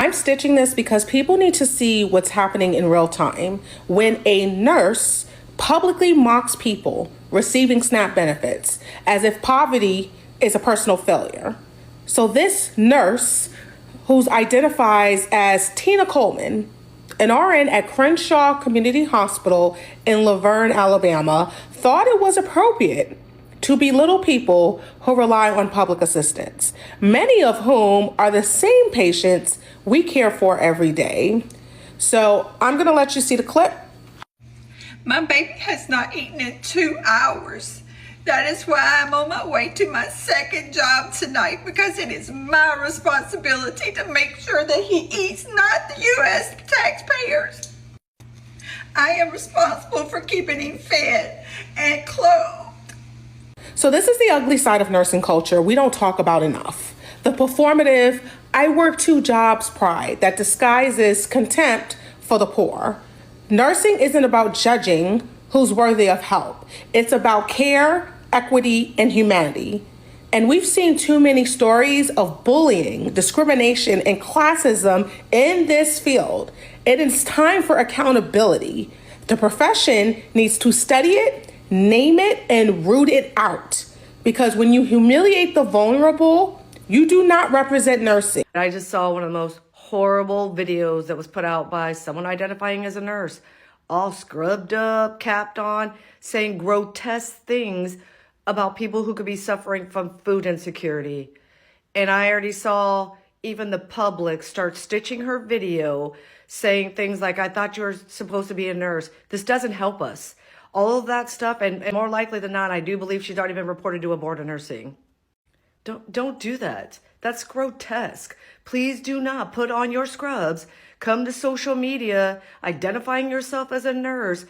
I'm stitching this because people need to see what's happening in real time when a nurse publicly mocks people receiving SNAP benefits as if poverty is a personal failure. So this nurse, who identifies as Tina Coleman, an RN at Crenshaw Community Hospital in Laverne, Alabama, thought it was appropriate to belittle people who rely on public assistance, many of whom are the same patients we care for every day. So I'm gonna let you see the clip. My baby has not eaten in 2 hours. That is why I'm on my way to my second job tonight, because it is my responsibility to make sure that he eats, not the U.S. taxpayers. I am responsible for keeping him fed and clothed. So this is the ugly side of nursing culture we don't talk about enough. The performative, I work 2 jobs pride that disguises contempt for the poor. Nursing isn't about judging who's worthy of help. It's about care, equity, and humanity. And we've seen too many stories of bullying, discrimination, and classism in this field. It is time for accountability. The profession needs to study it, name it, and root it out. Because when you humiliate the vulnerable, you do not represent nursing. I just saw one of the most horrible videos that was put out by someone identifying as a nurse, all scrubbed up, capped on, saying grotesque things about people who could be suffering from food insecurity. And I already saw even the public start stitching her video, saying things like, I thought you were supposed to be a nurse. This doesn't help us. All of that stuff, and more likely than not, I do believe she's already been reported to a board of nursing. Don't do that. That's grotesque. Please do not put on your scrubs, come to social media, identifying yourself as a nurse,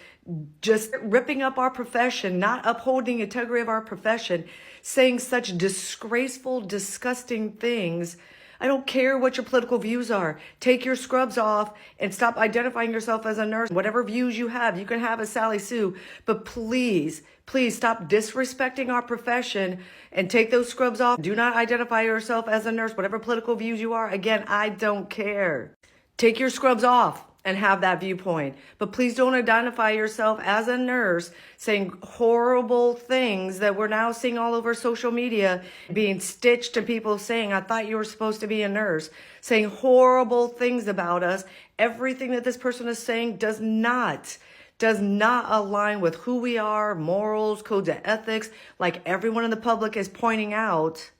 just ripping up our profession, not upholding the integrity of our profession, saying such disgraceful, disgusting things. I don't care what your political views are. Take your scrubs off and stop identifying yourself as a nurse. Whatever views you have, you can have a Sally Sue, but please stop disrespecting our profession and take those scrubs off. Do not identify yourself as a nurse, whatever political views you are. Again, I don't care. Take your scrubs off and have that viewpoint. But please don't identify yourself as a nurse saying horrible things that we're now seeing all over social media, being stitched to people saying, I thought you were supposed to be a nurse, saying horrible things about us. Everything that this person is saying does not align with who we are, morals, codes of ethics, like everyone in the public is pointing out.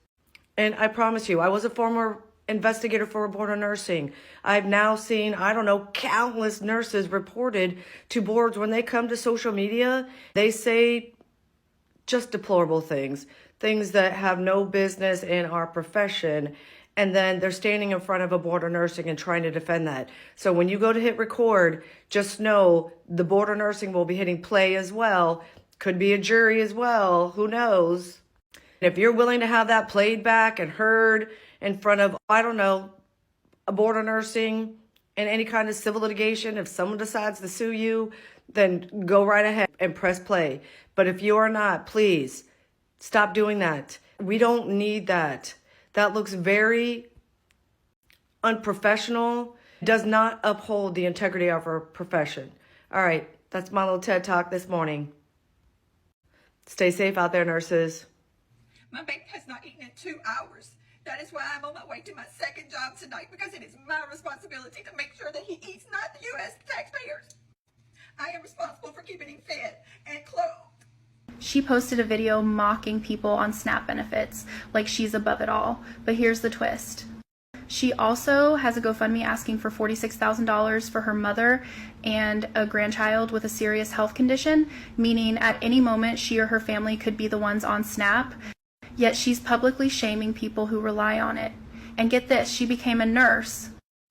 And I promise you, I was a former investigator for a board of nursing. I've now seen, countless nurses reported to boards when they come to social media, they say just deplorable things that have no business in our profession. And then they're standing in front of a board of nursing and trying to defend that. So when you go to hit record, just know the board of nursing will be hitting play as well. Could be a jury as well. Who knows? If you're willing to have that played back and heard in front of, a board of nursing and any kind of civil litigation, if someone decides to sue you, then go right ahead and press play. But if you are not, please stop doing that. We don't need that. That looks very unprofessional, does not uphold the integrity of our profession. All right, that's my little TED Talk this morning. Stay safe out there, nurses. My baby has not eaten in 2 hours. That is why I'm on my way to my second job tonight, because it is my responsibility to make sure that he eats, not the U.S. taxpayers. I am responsible for keeping him fed and clothed. She posted a video mocking people on SNAP benefits, like she's above it all. But here's the twist. She also has a GoFundMe asking for $46,000 for her mother and a grandchild with a serious health condition, meaning at any moment she or her family could be the ones on SNAP. Yet she's publicly shaming people who rely on it. And get this, she became a nurse.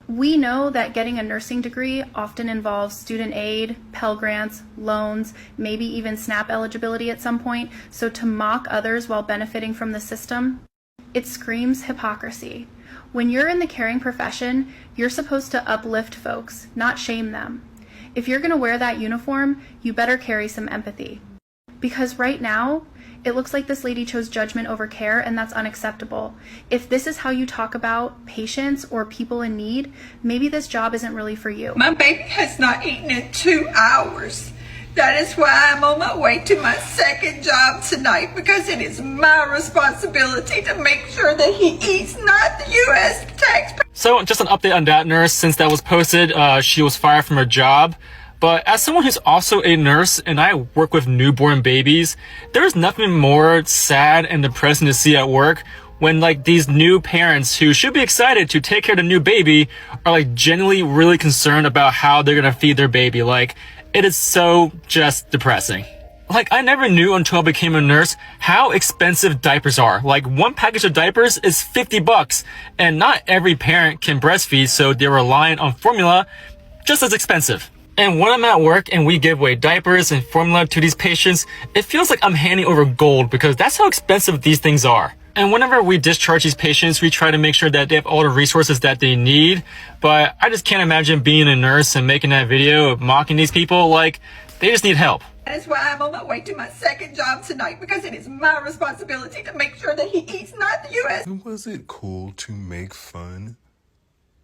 We know that getting a nursing degree often involves student aid, Pell Grants, loans, maybe even SNAP eligibility at some point. So to mock others while benefiting from the system, it screams hypocrisy. When you're in the caring profession, you're supposed to uplift folks, not shame them. If you're going to wear that uniform, you better carry some empathy. Because right now, It looks like this lady chose judgment over care, and that's unacceptable. If this is how you talk about patients or people in need, maybe this job isn't really for you. My baby has not eaten in 2 hours. That is why I'm on my way to my second job tonight, because it is my responsibility to make sure that he eats, not the U.S. taxpayer. So just an update on that nurse. Since that was posted, she was fired from her job. But as someone who's also a nurse and I work with newborn babies, there's nothing more sad and depressing to see at work when like these new parents who should be excited to take care of the new baby are like genuinely really concerned about how they're gonna feed their baby. Like, it is so just depressing. Like, I never knew until I became a nurse how expensive diapers are. Like, one package of diapers is $50, and not every parent can breastfeed, so they're relying on formula, just as expensive. And when I'm at work and we give away diapers and formula to these patients, it feels like I'm handing over gold because that's how expensive these things are. And whenever we discharge these patients, we try to make sure that they have all the resources that they need. But I just can't imagine being a nurse and making that video of mocking these people. Like, they just need help. That is why I'm on my way to my second job tonight, because it is my responsibility to make sure that he eats, not the U.S. Was it cool to make fun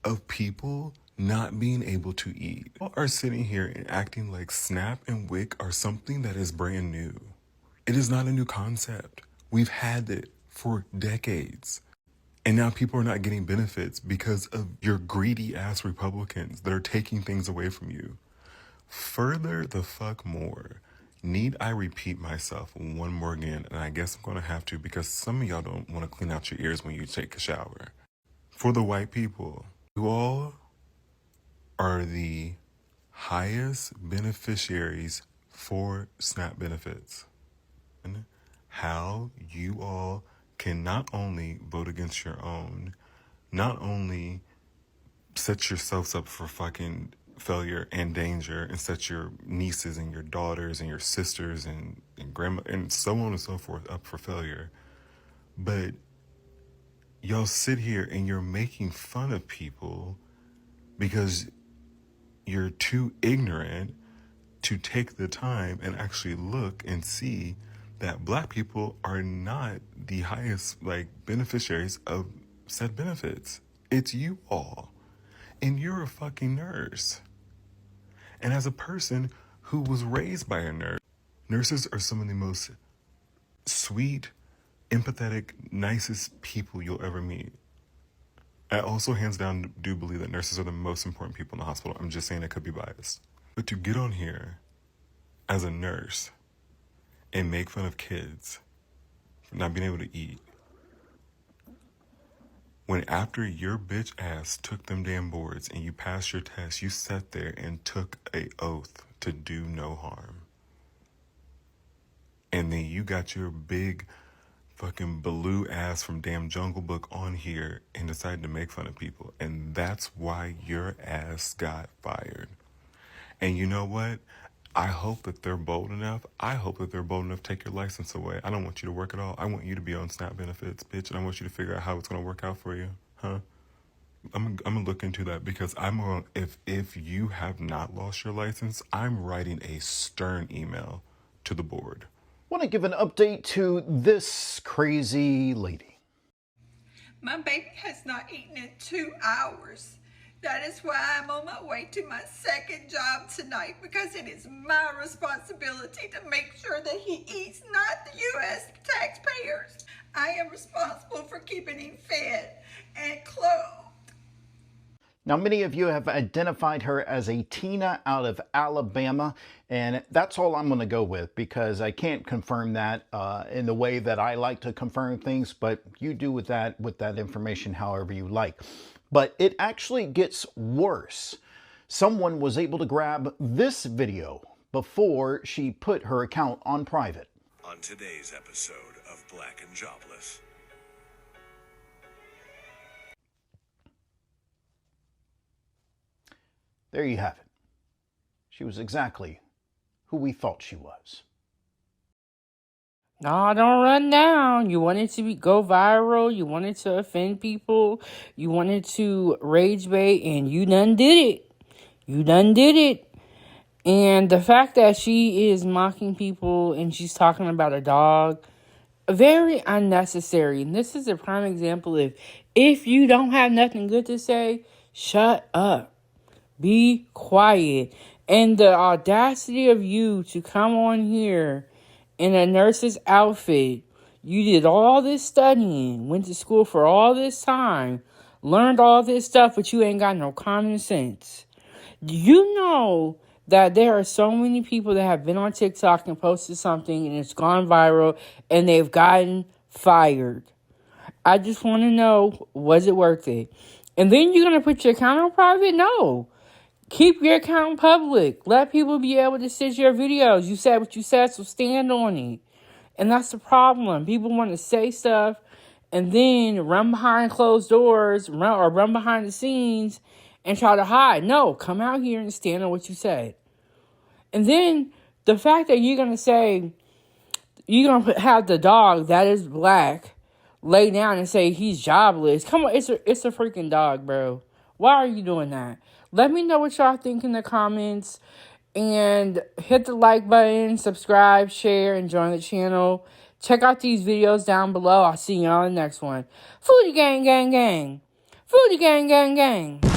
of people not being able to eat? People are sitting here and acting like SNAP and WIC are something that is brand new. It is not a new concept. We've had it for decades. And now people are not getting benefits because of your greedy ass Republicans that are taking things away from you. Further the fuck more. Need I repeat myself one more again? And I guess I'm going to have to, because some of y'all don't want to clean out your ears when you take a shower. For the white people, you all are the highest beneficiaries for SNAP benefits. And how you all can not only vote against your own, not only set yourselves up for fucking failure and danger, and set your nieces and your daughters and your sisters and grandma and so on and so forth up for failure, but y'all sit here and you're making fun of people because you're too ignorant to take the time and actually look and see that black people are not the highest beneficiaries of said benefits. It's you all. And you're a fucking nurse. And as a person who was raised by a nurse, nurses are some of the most sweet, empathetic, nicest people you'll ever meet. I also hands down do believe that nurses are the most important people in the hospital. I'm just saying I could be biased. But to get on here as a nurse and make fun of kids for not being able to eat, when after your bitch ass took them damn boards and you passed your test, you sat there and took a oath to do no harm. And then you got your big fucking Baloo ass from damn Jungle Book on here and decided to make fun of people. And that's why your ass got fired. And you know what? I hope that they're bold enough. I hope that they're bold enough to take your license away. I don't want you to work at all. I want you to be on SNAP benefits, bitch. And I want you to figure out how it's going to work out for you. Huh? I'm going to look into that, because if you have not lost your license, I'm writing a stern email to the board. Want to give an update to this crazy lady. My baby has not eaten in 2 hours. That is why I'm on my way to my second job tonight, because it is my responsibility to make sure that he eats, not the U.S. taxpayers. I am responsible for keeping him fed and clothed. Now, many of you have identified her as a Tina out of Alabama, and that's all I'm going to go with, because I can't confirm that in the way that I like to confirm things, but you do with that information however you like. But it actually gets worse. Someone was able to grab this video before she put her account on private. On today's episode of Black and Jobless. There you have it. She was exactly who we thought she was. No, don't run down. You wanted to go viral. You wanted to offend people. You wanted to rage bait, and you done did it. You done did it. And the fact that she is mocking people and she's talking about a dog, very unnecessary. And this is a prime example of, if you don't have nothing good to say, shut up. Be quiet. And the audacity of you to come on here in a nurse's outfit. You did all this studying, went to school for all this time, learned all this stuff, but you ain't got no common sense. You know that there are so many people that have been on TikTok and posted something and it's gone viral and they've gotten fired. I just want to know, was it worth it? And then you're going to put your account on private? No. Keep your account public. Let people be able to see your videos. You said what you said, so stand on it. And that's the problem. People want to say stuff and then run behind closed doors or run behind the scenes and try to hide. No, come out here and stand on what you said. And then the fact that you're going to say, you're going to have the dog that is black lay down and say he's jobless. Come on, it's a freaking dog, bro. Why are you doing that? Let me know what y'all think in the comments. And hit the like button, subscribe, share, and join the channel. Check out these videos down below. I'll see y'all in the next one. Foodie gang, gang, gang. Foodie gang, gang, gang.